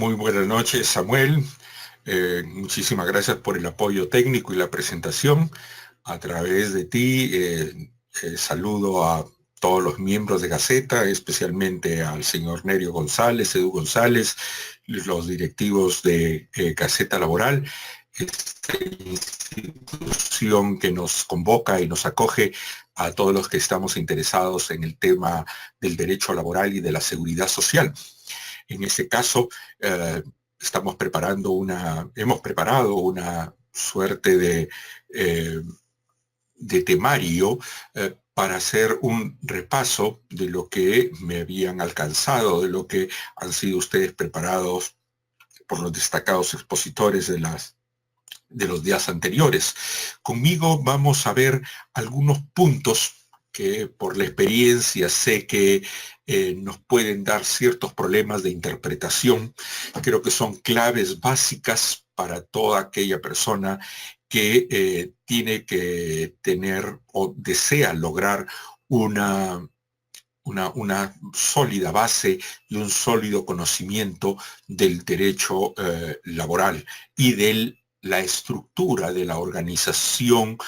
Muy buenas noches, Samuel. Muchísimas gracias por el apoyo técnico y la presentación. A través de ti, saludo a todos los miembros de Gaceta, especialmente al señor Nerio González, Edu González, los directivos de Gaceta Laboral, esta institución que nos convoca y nos acoge a todos los que estamos interesados en el tema del derecho laboral y de la seguridad social. En ese caso, hemos preparado una suerte de temario para hacer un repaso de lo que me habían alcanzado, de lo que han sido ustedes preparados por los destacados expositores de los días anteriores. Conmigo vamos a ver algunos puntos que por la experiencia sé que nos pueden dar ciertos problemas de interpretación. Creo que son claves básicas para toda aquella persona que tiene que tener o desea lograr una sólida base y un sólido conocimiento del derecho laboral y de la estructura de la organización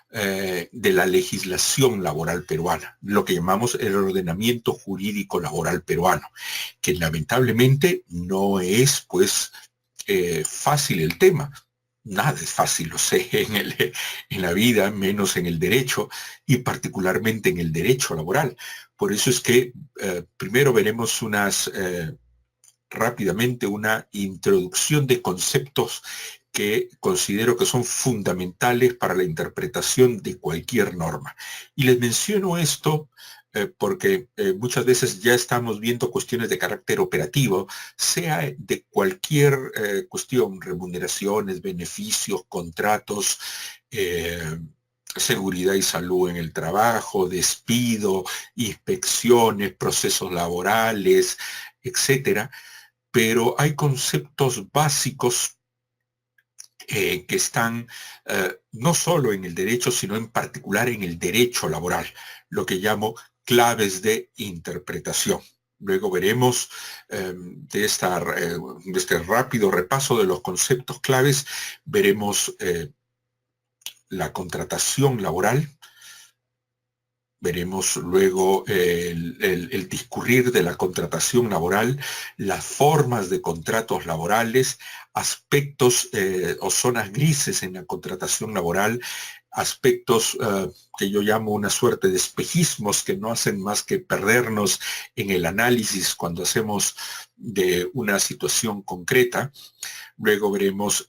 de la legislación laboral peruana, lo que llamamos el ordenamiento jurídico laboral peruano, que lamentablemente no es pues fácil el tema. Nada es fácil, lo sé, en la vida, menos en el derecho y particularmente en el derecho laboral. Por eso es que primero veremos rápidamente una introducción de conceptos que considero que son fundamentales para la interpretación de cualquier norma. Y les menciono esto porque muchas veces ya estamos viendo cuestiones de carácter operativo, sea de cualquier cuestión, remuneraciones, beneficios, contratos, seguridad y salud en el trabajo, despido, inspecciones, procesos laborales, etcétera. Pero hay conceptos básicos que están no solo en el derecho, sino en particular en el derecho laboral, lo que llamo claves de interpretación. Luego veremos de este rápido repaso de los conceptos claves, veremos la contratación laboral, veremos luego el discurrir de la contratación laboral, las formas de contratos laborales, aspectos o zonas grises en la contratación laboral, aspectos que yo llamo una suerte de espejismos que no hacen más que perdernos en el análisis cuando hacemos de una situación concreta. Luego veremos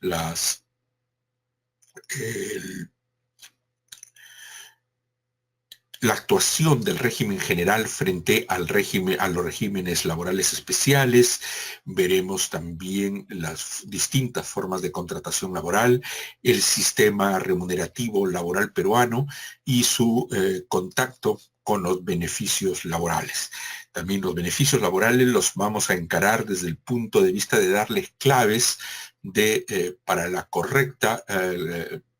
la actuación del régimen general frente a los regímenes laborales especiales. Veremos también las distintas formas de contratación laboral, el sistema remunerativo laboral peruano y su contacto con los beneficios laborales. También los beneficios laborales los vamos a encarar desde el punto de vista de darles claves para la correcta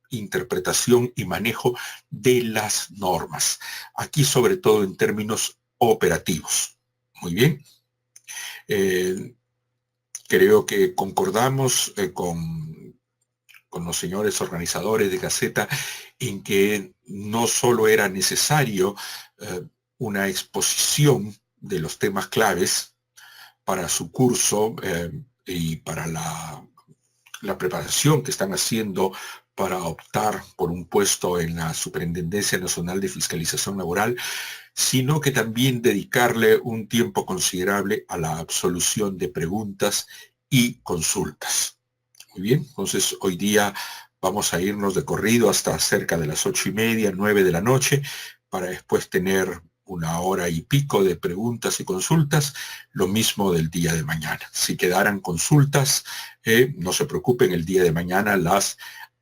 interpretación y manejo de las normas. Aquí sobre todo en términos operativos. Muy bien. Creo que concordamos con los señores organizadores de Gaceta en que no solo era necesario una exposición de los temas claves para su curso y para la preparación que están haciendo para optar por un puesto en la Superintendencia Nacional de Fiscalización Laboral, sino que también dedicarle un tiempo considerable a la absolución de preguntas y consultas. Muy bien, entonces hoy día vamos a irnos de corrido hasta cerca de las 8:30, 9 de la noche, para después tener una hora y pico de preguntas y consultas, lo mismo del día de mañana. Si quedaran consultas, no se preocupen, el día de mañana las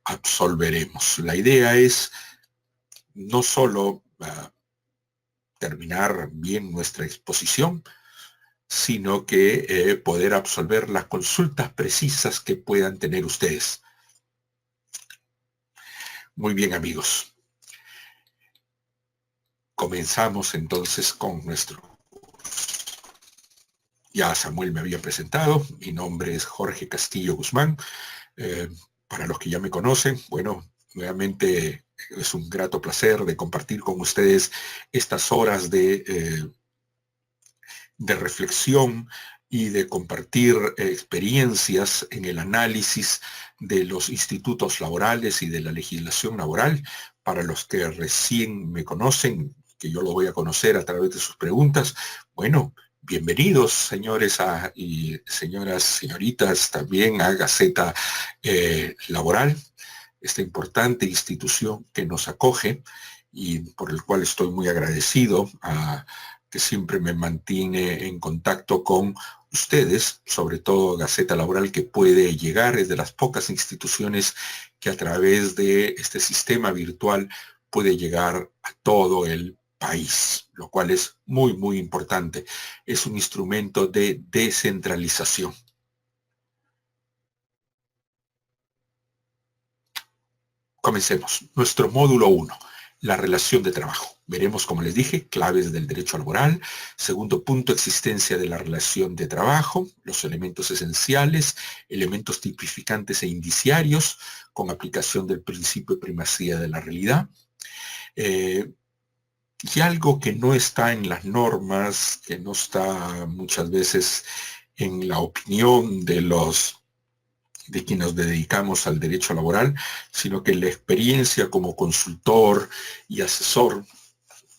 absolveremos. La idea es no solo terminar bien nuestra exposición, sino que poder absolver las consultas precisas que puedan tener ustedes. Muy bien, amigos. Comenzamos entonces con nuestro. Ya Samuel me había presentado, mi nombre es Jorge Castillo Guzmán. Eh, para los que ya me conocen, bueno, nuevamente es un grato placer de compartir con ustedes estas horas de reflexión y de compartir experiencias en el análisis de los institutos laborales y de la legislación laboral. Para los que recién me conocen, que yo lo voy a conocer a través de sus preguntas, bueno, bienvenidos señores y señoras, señoritas, también a Gaceta Laboral, esta importante institución que nos acoge y por el cual estoy muy agradecido, que siempre me mantiene en contacto con ustedes, sobre todo Gaceta Laboral, que puede llegar, es de las pocas instituciones que a través de este sistema virtual puede llegar a todo el país, lo cual es muy, muy importante. Es un instrumento de descentralización. Comencemos. Nuestro módulo 1, la relación de trabajo. Veremos, como les dije, claves del derecho laboral. Segundo punto, existencia de la relación de trabajo, los elementos esenciales, elementos tipificantes e indiciarios, con aplicación del principio de primacía de la realidad. Y algo que no está en las normas, que no está muchas veces en la opinión de quienes nos dedicamos al derecho laboral, sino que la experiencia como consultor y asesor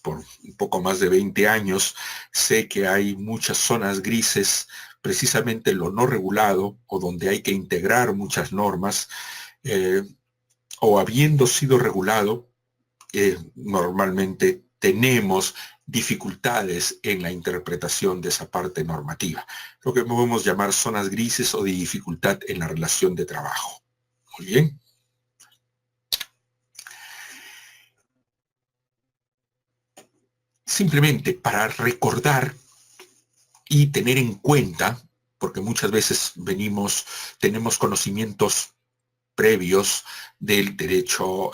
por un poco más de 20 años, sé que hay muchas zonas grises, precisamente en lo no regulado, o donde hay que integrar muchas normas, o habiendo sido regulado, normalmente tenemos dificultades en la interpretación de esa parte normativa, lo que podemos llamar zonas grises o de dificultad en la relación de trabajo. Muy bien. Simplemente para recordar y tener en cuenta, porque muchas veces tenemos conocimientos previos del derecho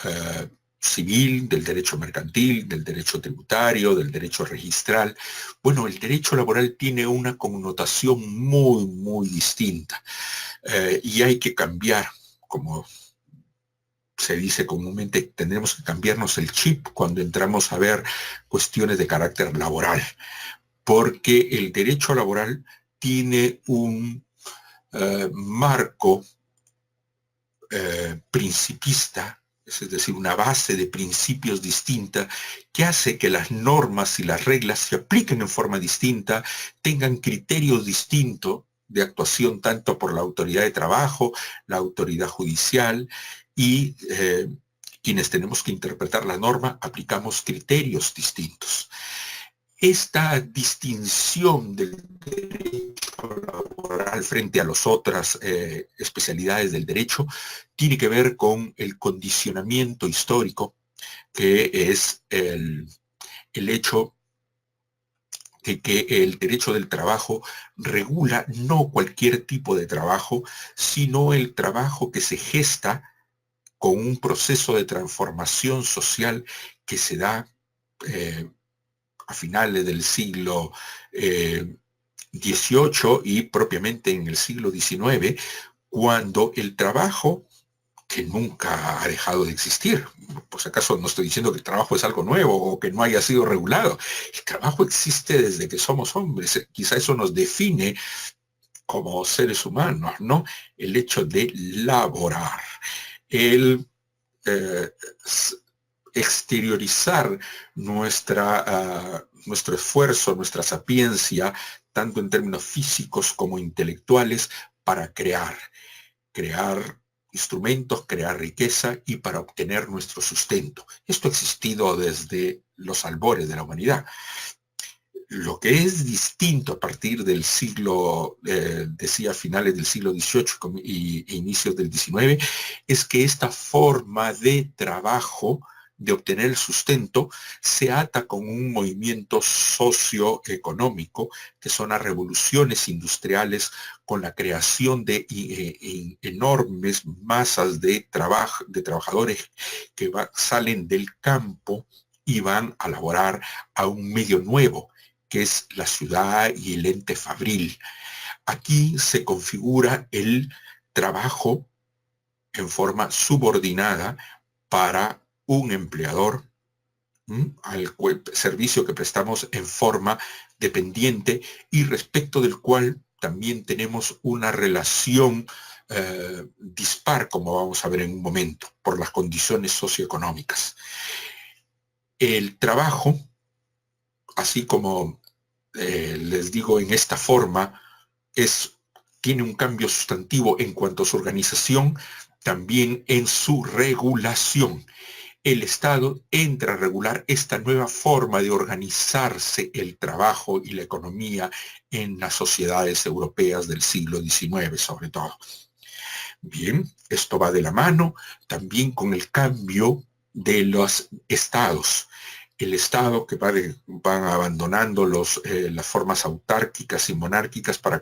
civil, del derecho mercantil, del derecho tributario, del derecho registral. Bueno, el derecho laboral tiene una connotación muy, muy distinta y hay que cambiar, como se dice comúnmente, tendremos que cambiarnos el chip cuando entramos a ver cuestiones de carácter laboral, porque el derecho laboral tiene un marco principista, es decir, una base de principios distinta que hace que las normas y las reglas se apliquen en forma distinta, tengan criterios distintos de actuación tanto por la autoridad de trabajo, la autoridad judicial y quienes tenemos que interpretar la norma aplicamos criterios distintos. Esta distinción del derecho laboral frente a las otras especialidades del derecho tiene que ver con el condicionamiento histórico, que es el hecho de que el derecho del trabajo regula no cualquier tipo de trabajo, sino el trabajo que se gesta con un proceso de transformación social que se da a finales del siglo XVIII y propiamente en el siglo XIX, cuando el trabajo, que nunca ha dejado de existir, por si acaso no estoy diciendo que el trabajo es algo nuevo o que no haya sido regulado, el trabajo existe desde que somos hombres, quizá eso nos define como seres humanos, ¿no? El hecho de laborar, el exteriorizar nuestro esfuerzo, nuestra sapiencia, tanto en términos físicos como intelectuales, para crear instrumentos, crear riqueza y para obtener nuestro sustento. Esto ha existido desde los albores de la humanidad. Lo que es distinto a partir del siglo, decía finales del siglo XVIII e inicios del XIX, es que esta forma de trabajo, de obtener el sustento, se ata con un movimiento socioeconómico, que son las revoluciones industriales, con la creación de enormes masas de trabajadores que salen del campo y van a laborar a un medio nuevo, que es la ciudad y el ente fabril. Aquí se configura el trabajo en forma subordinada para un empleador, al servicio que prestamos en forma dependiente y respecto del cual también tenemos una relación dispar, como vamos a ver en un momento, por las condiciones socioeconómicas. El trabajo, así como les digo en esta forma, tiene un cambio sustantivo en cuanto a su organización, también en su regulación. El Estado entra a regular esta nueva forma de organizarse el trabajo y la economía en las sociedades europeas del siglo XIX, sobre todo. Bien, esto va de la mano también con el cambio de los estados. El Estado que van abandonando las formas autárquicas y monárquicas para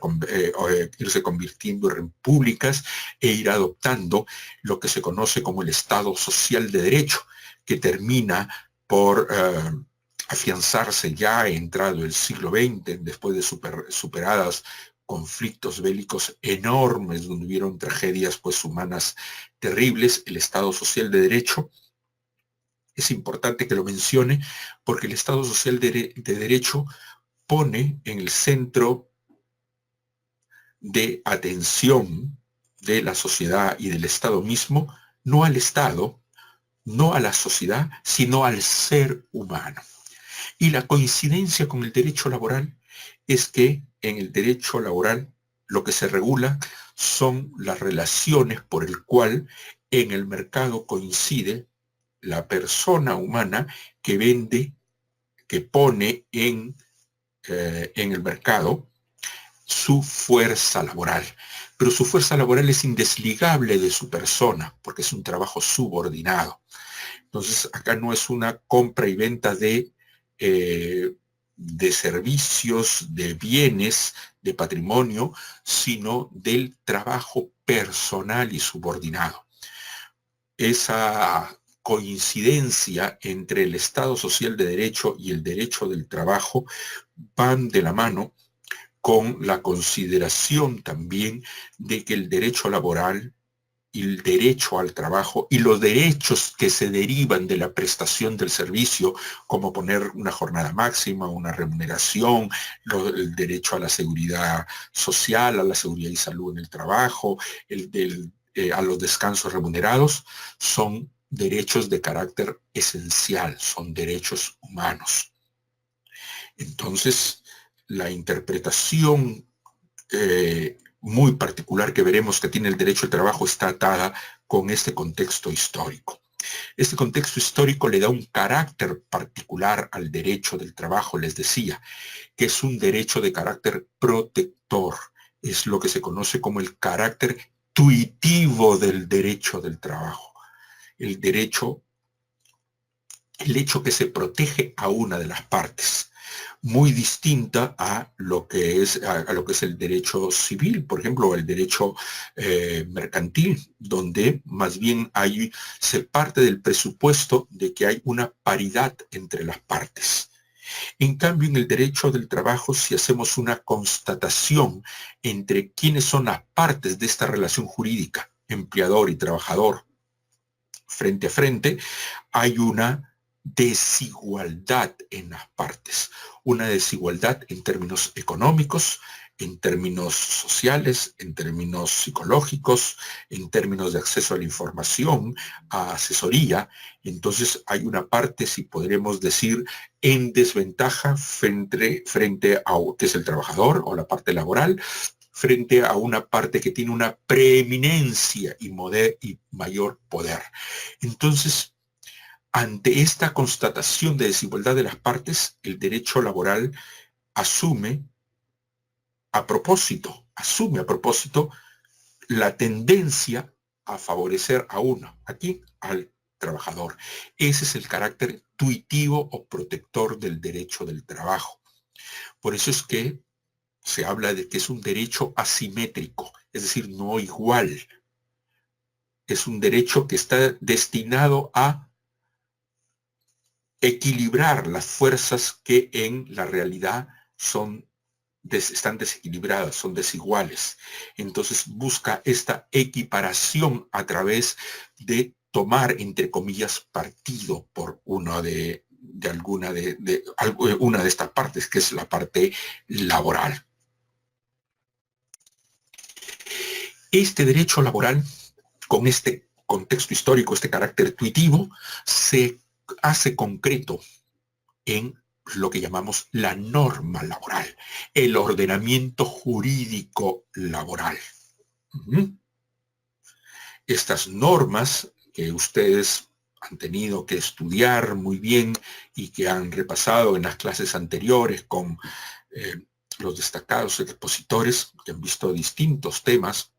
irse convirtiendo en repúblicas e ir adoptando lo que se conoce como el Estado social de derecho, que termina por afianzarse ya entrado el siglo XX, después de superadas conflictos bélicos enormes, donde hubieron tragedias pues, humanas terribles. El Estado social de derecho es importante que lo mencione porque el Estado social de derecho pone en el centro de atención de la sociedad y del Estado mismo, no al Estado, no a la sociedad, sino al ser humano. Y la coincidencia con el derecho laboral es que en el derecho laboral lo que se regula son las relaciones por el cual en el mercado coincide la persona humana que vende, que pone en el mercado su fuerza laboral. Pero su fuerza laboral es indesligable de su persona, porque es un trabajo subordinado. Entonces, acá no es una compra y venta de servicios, de bienes, de patrimonio, sino del trabajo personal y subordinado. Esa coincidencia entre el Estado social de derecho y el derecho del trabajo van de la mano con la consideración también de que el derecho laboral y el derecho al trabajo y los derechos que se derivan de la prestación del servicio, como poner una jornada máxima, una remuneración, el derecho a la seguridad social, a la seguridad y salud en el trabajo, a los descansos remunerados, son derechos de carácter esencial, son derechos humanos. Entonces, la interpretación muy particular que veremos que tiene el derecho al trabajo está atada con este contexto histórico. Este contexto histórico le da un carácter particular al derecho del trabajo, les decía, que es un derecho de carácter protector. Es lo que se conoce como el carácter tuitivo del derecho del trabajo. El hecho que se protege a una de las partes, muy distinta a lo que es el derecho civil, por ejemplo, el derecho mercantil, donde más bien se parte del presupuesto de que hay una paridad entre las partes. En cambio, en el derecho del trabajo, si hacemos una constatación entre quiénes son las partes de esta relación jurídica, empleador y trabajador, frente a frente, hay una desigualdad en las partes, una desigualdad en términos económicos, en términos sociales, en términos psicológicos, en términos de acceso a la información, a asesoría. Entonces hay una parte, si podremos decir, en desventaja frente a que es el trabajador o la parte laboral, frente a una parte que tiene una preeminencia y mayor poder. Entonces, ante esta constatación de desigualdad de las partes, el derecho laboral asume a propósito la tendencia a favorecer a uno, aquí al trabajador. Ese es el carácter tuitivo o protector del derecho del trabajo. Por eso es que se habla de que es un derecho asimétrico, es decir, no igual. Es un derecho que está destinado a equilibrar las fuerzas que en la realidad están desequilibradas, son desiguales. Entonces busca esta equiparación a través de tomar, entre comillas, partido por una de estas partes, que es la parte laboral. Este derecho laboral, con este contexto histórico, este carácter tuitivo, se hace concreto en lo que llamamos la norma laboral, el ordenamiento jurídico laboral. Estas normas que ustedes han tenido que estudiar muy bien y que han repasado en las clases anteriores con los destacados expositores que han visto distintos temas,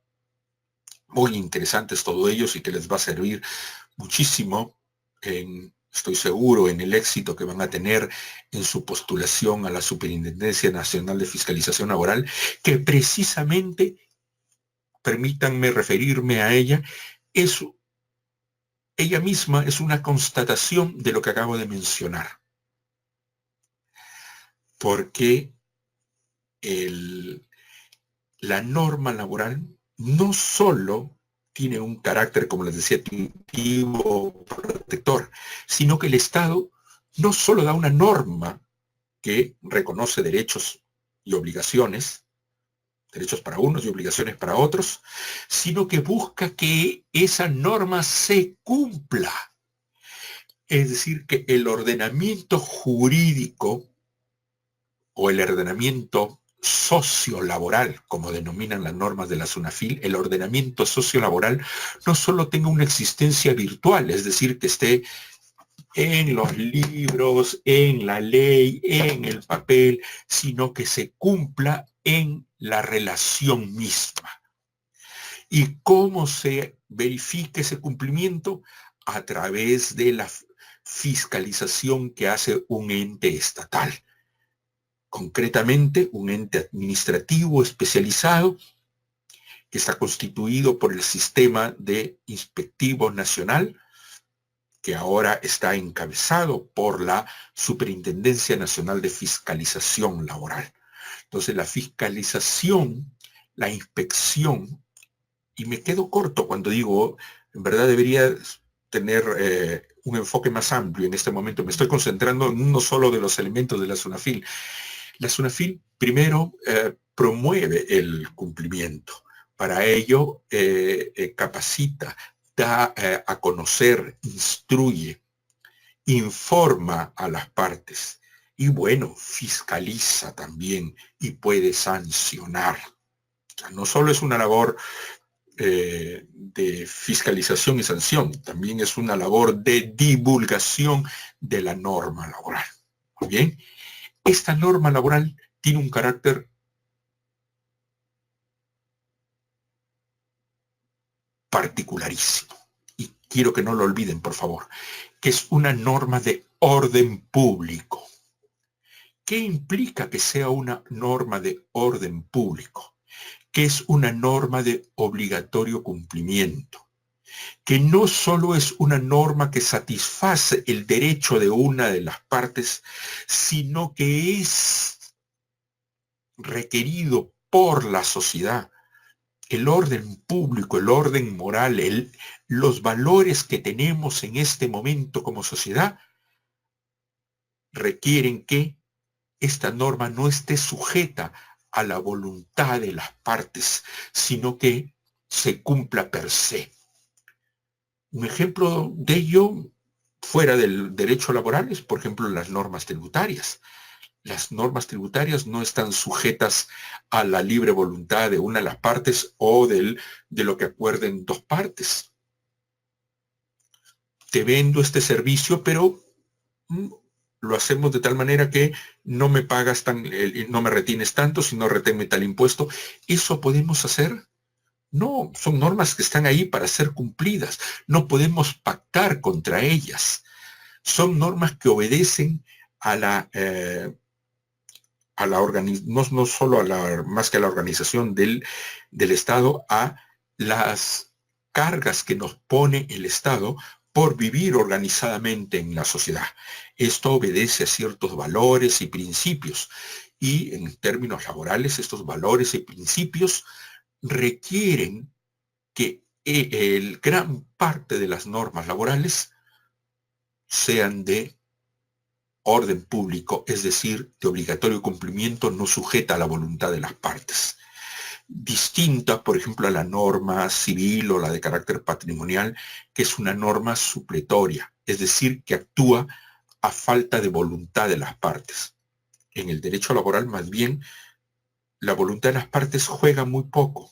muy interesantes todos ellos y que les va a servir muchísimo, estoy seguro, en el éxito que van a tener en su postulación a la Superintendencia Nacional de Fiscalización Laboral, que precisamente, permítanme referirme a ella, ella misma es una constatación de lo que acabo de mencionar. Porque la norma laboral no solo tiene un carácter, como les decía, intuitivo, protector, sino que el Estado no solo da una norma que reconoce derechos y obligaciones, derechos para unos y obligaciones para otros, sino que busca que esa norma se cumpla. Es decir, que el ordenamiento jurídico o el ordenamiento sociolaboral, como denominan las normas de la SUNAFIL, el ordenamiento sociolaboral no solo tenga una existencia virtual, es decir, que esté en los libros, en la ley, en el papel, sino que se cumpla en la relación misma. ¿Y cómo se verifica ese cumplimiento? A través de la fiscalización que hace un ente estatal. Concretamente, un ente administrativo especializado que está constituido por el Sistema de Inspectivo Nacional, que ahora está encabezado por la Superintendencia Nacional de Fiscalización Laboral. Entonces, la fiscalización, la inspección, y me quedo corto cuando digo, en verdad debería tener un enfoque más amplio en este momento. Me estoy concentrando en uno solo de los elementos de la SUNAFIL. La SUNAFIL primero promueve el cumplimiento. Para ello capacita, da a conocer, instruye, informa a las partes y bueno, fiscaliza también y puede sancionar. O sea, no solo es una labor de fiscalización y sanción, también es una labor de divulgación de la norma laboral. Muy bien. Esta norma laboral tiene un carácter particularísimo, y quiero que no lo olviden, por favor, que es una norma de orden público. ¿Qué implica que sea una norma de orden público? Que es una norma de obligatorio cumplimiento, que no solo es una norma que satisface el derecho de una de las partes, sino que es requerido por la sociedad. El orden público, el orden moral, los valores que tenemos en este momento como sociedad requieren que esta norma no esté sujeta a la voluntad de las partes, sino que se cumpla per se. Un ejemplo de ello, fuera del derecho laboral, es, por ejemplo, las normas tributarias. Las normas tributarias no están sujetas a la libre voluntad de una de las partes o de lo que acuerden dos partes. Te vendo este servicio, pero lo hacemos de tal manera que no me pagas no me retienes tanto, sino reténme tal impuesto. ¿Eso podemos hacer? No, son normas que están ahí para ser cumplidas. No podemos pactar contra ellas. Son normas que obedecen a no solo más que a la organización del Estado, a las cargas que nos pone el Estado por vivir organizadamente en la sociedad. Esto obedece a ciertos valores y principios. Y en términos laborales, estos valores y principios requieren que gran parte de las normas laborales sean de orden público, es decir, de obligatorio cumplimiento, no sujeta a la voluntad de las partes. Distinta, por ejemplo, a la norma civil o la de carácter patrimonial, que es una norma supletoria, es decir, que actúa a falta de voluntad de las partes. En el derecho laboral, más bien, la voluntad de las partes juega muy poco.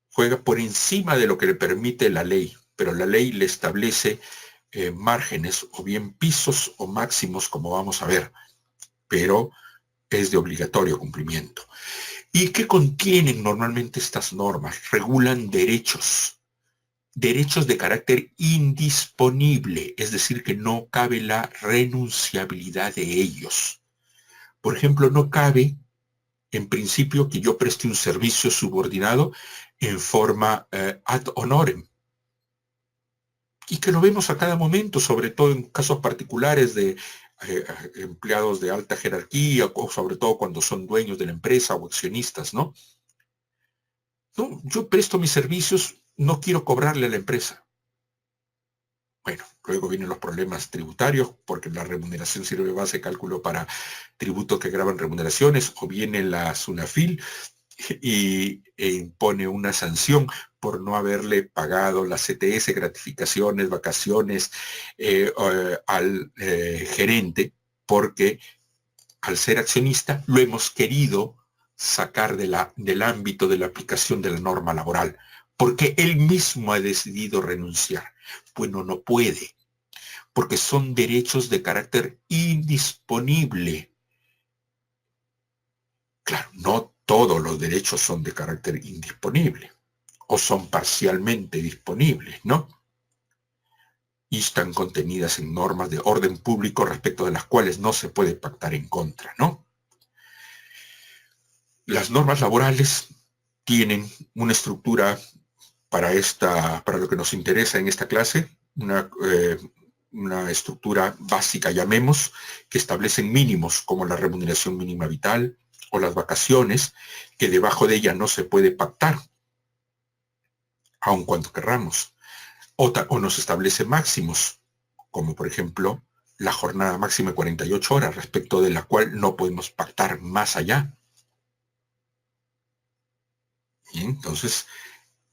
Juega por encima de lo que le permite la ley, pero la ley le establece márgenes o bien pisos o máximos, como vamos a ver, pero es de obligatorio cumplimiento. ¿Y qué contienen normalmente estas normas? Regulan derechos de carácter indisponible, es decir, que no cabe la renunciabilidad de ellos. Por ejemplo, no cabe, en principio, que yo preste un servicio subordinado en forma ad honorem, y que lo vemos a cada momento, sobre todo en casos particulares de empleados de alta jerarquía, o sobre todo cuando son dueños de la empresa o accionistas, ¿no? No, yo presto mis servicios, no quiero cobrarle a la empresa. Bueno, luego vienen los problemas tributarios, porque la remuneración sirve de base de cálculo para tributos que graban remuneraciones, o viene la SUNAFIL e impone una sanción por no haberle pagado la CTS, gratificaciones, vacaciones al gerente, porque al ser accionista lo hemos querido sacar del ámbito de la aplicación de la norma laboral, porque él mismo ha decidido renunciar. Bueno, no puede, porque son derechos de carácter indisponible. Claro, no todos los derechos son de carácter indisponible o son parcialmente disponibles, ¿no? Y están contenidas en normas de orden público respecto de las cuales no se puede pactar en contra, ¿no? Las normas laborales tienen una estructura para lo que nos interesa en esta clase, una estructura básica, llamemos, que establecen mínimos como la remuneración mínima vital o las vacaciones, que debajo de ella no se puede pactar, aun cuando querramos. O nos establece máximos, como por ejemplo la jornada máxima de 48 horas, respecto de la cual no podemos pactar más allá. Y entonces,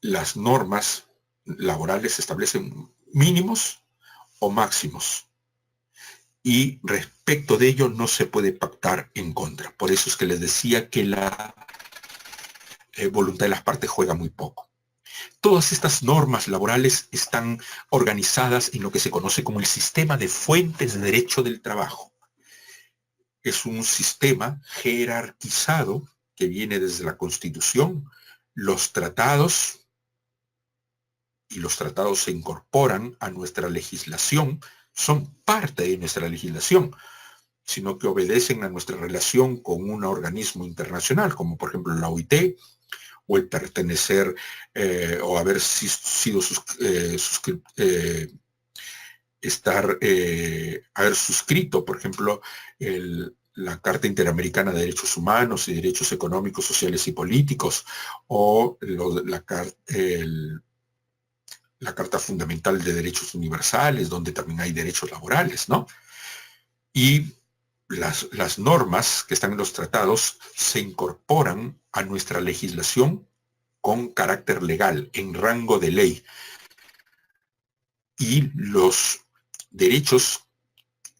las normas laborales establecen mínimos o máximos, y respecto de ello no se puede pactar en contra. Por eso es que les decía que la voluntad de las partes juega muy poco. Todas estas normas laborales están organizadas en lo que se conoce como el sistema de fuentes de derecho del trabajo. Es un sistema jerarquizado que viene desde la Constitución, los tratados, y los tratados se incorporan a nuestra legislación, son parte de nuestra legislación, sino que obedecen a nuestra relación con un organismo internacional, como por ejemplo la OIT, o el pertenecer o haber sido haber suscrito, por ejemplo, la Carta Interamericana de Derechos Humanos y Derechos Económicos, Sociales y Políticos, o la Carta Fundamental de Derechos Universales, donde también hay derechos laborales, ¿no? Y las normas que están en los tratados se incorporan a nuestra legislación con carácter legal, en rango de ley. Y los derechos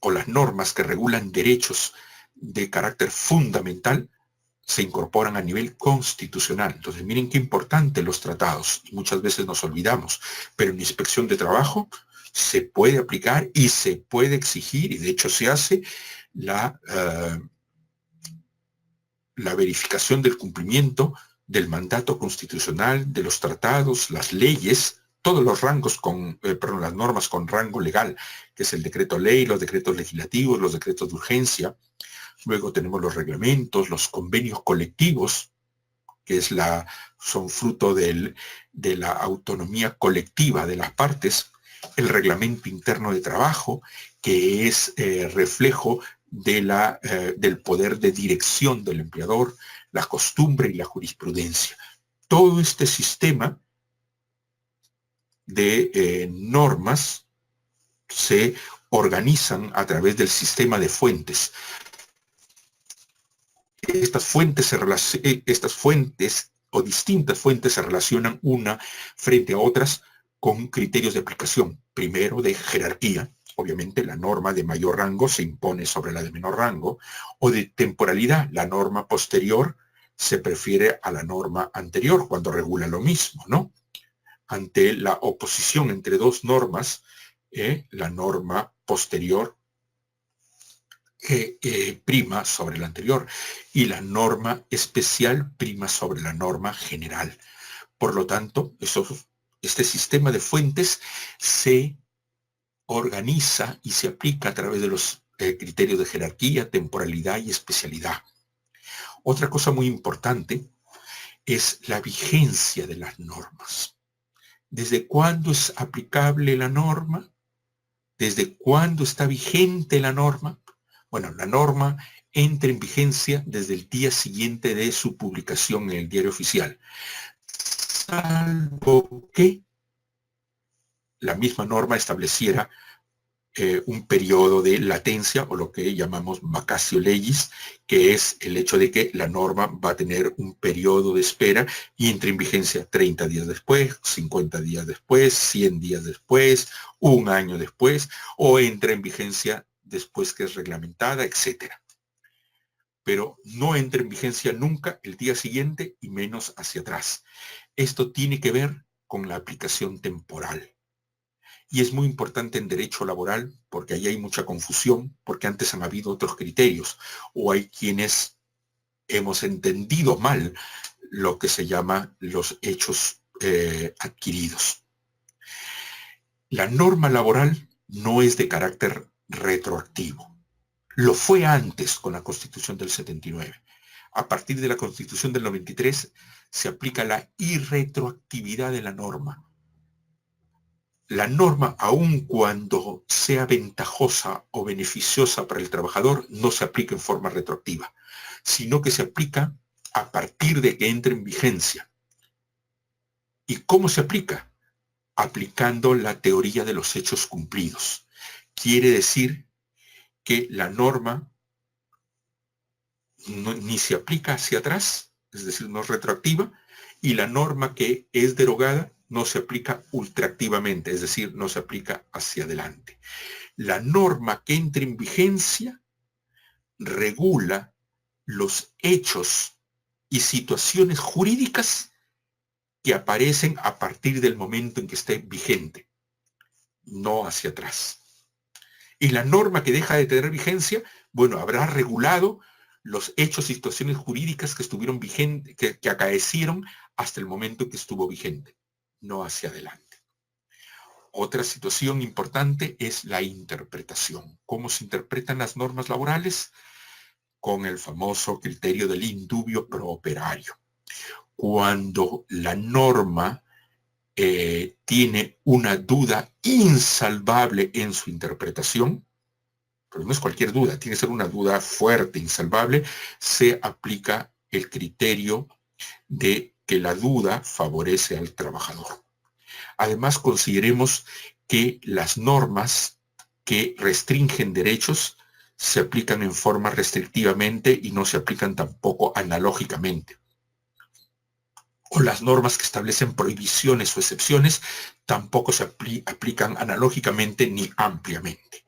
o las normas que regulan derechos de carácter fundamental se incorporan a nivel constitucional. Entonces, miren qué importante los tratados, y muchas veces nos olvidamos, pero en inspección de trabajo se puede aplicar y se puede exigir, y de hecho se hace, la verificación del cumplimiento del mandato constitucional, de los tratados, las leyes, todos los rangos las normas con rango legal, que es el decreto ley, los decretos legislativos, los decretos de urgencia. Luego tenemos los reglamentos, los convenios colectivos, que son fruto de la autonomía colectiva de las partes, el reglamento interno de trabajo, que es reflejo del poder de dirección del empleador, la costumbre y la jurisprudencia. Todo este sistema de normas se organizan a través del sistema de fuentes. Estas fuentes o distintas fuentes se relacionan una frente a otras con criterios de aplicación. Primero, de jerarquía. Obviamente, la norma de mayor rango se impone sobre la de menor rango. O de temporalidad. La norma posterior se prefiere a la norma anterior cuando regula lo mismo, ¿no? Ante la oposición entre dos normas, la norma posterior prima sobre la anterior y la norma especial prima sobre la norma general. Por lo tanto, este sistema de fuentes se organiza y se aplica a través de los criterios de jerarquía, temporalidad y especialidad. Otra cosa muy importante es la vigencia de las normas. ¿Desde cuándo es aplicable la norma? ¿Desde cuándo está vigente la norma? Bueno, la norma entra en vigencia desde el día siguiente de su publicación en el Diario Oficial, salvo que la misma norma estableciera un periodo de latencia, o lo que llamamos vacatio legis, que es el hecho de que la norma va a tener un periodo de espera y entra en vigencia 30 días después, 50 días después, 100 días después, un año después, o entra en vigencia después que es reglamentada, etc. Pero no entra en vigencia nunca el día siguiente y menos hacia atrás. Esto tiene que ver con la aplicación temporal. Y es muy importante en derecho laboral porque ahí hay mucha confusión, porque antes han habido otros criterios, o hay quienes hemos entendido mal lo que se llama los hechos adquiridos. La norma laboral no es de carácter retroactivo. Lo fue antes con la Constitución del 79. A partir de la Constitución del 93 se aplica la irretroactividad de la norma. La norma, aun cuando sea ventajosa o beneficiosa para el trabajador, no se aplica en forma retroactiva, sino que se aplica a partir de que entre en vigencia. ¿Y cómo se aplica? Aplicando la teoría de los hechos cumplidos. Quiere decir que la norma ni se aplica hacia atrás, es decir, no es retroactiva, y la norma que es derogada no se aplica ultraactivamente, es decir, no se aplica hacia adelante. La norma que entra en vigencia regula los hechos y situaciones jurídicas que aparecen a partir del momento en que esté vigente, no hacia atrás. Y la norma que deja de tener vigencia, bueno, habrá regulado los hechos y situaciones jurídicas que estuvieron vigentes, que acaecieron hasta el momento en que estuvo vigente, no hacia adelante. Otra situación importante es la interpretación. ¿Cómo se interpretan las normas laborales? Con el famoso criterio del in dubio pro operario. Cuando la norma tiene una duda insalvable en su interpretación, pero no es cualquier duda, tiene que ser una duda fuerte, insalvable, se aplica el criterio de que la duda favorece al trabajador. Además, consideremos que las normas que restringen derechos se aplican en forma restrictivamente y no se aplican tampoco analógicamente. O las normas que establecen prohibiciones o excepciones tampoco se aplican analógicamente ni ampliamente.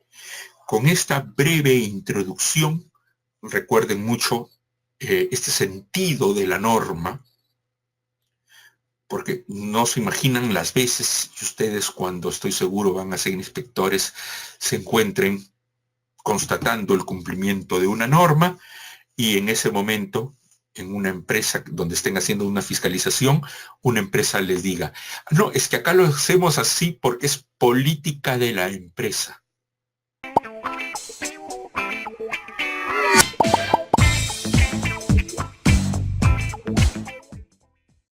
Con esta breve introducción, recuerden mucho este sentido de la norma, porque no se imaginan las veces que ustedes, cuando estoy seguro van a ser inspectores, se encuentren constatando el cumplimiento de una norma y en ese momento, en una empresa donde estén haciendo una fiscalización, una empresa les diga, no, es que acá lo hacemos así porque es política de la empresa.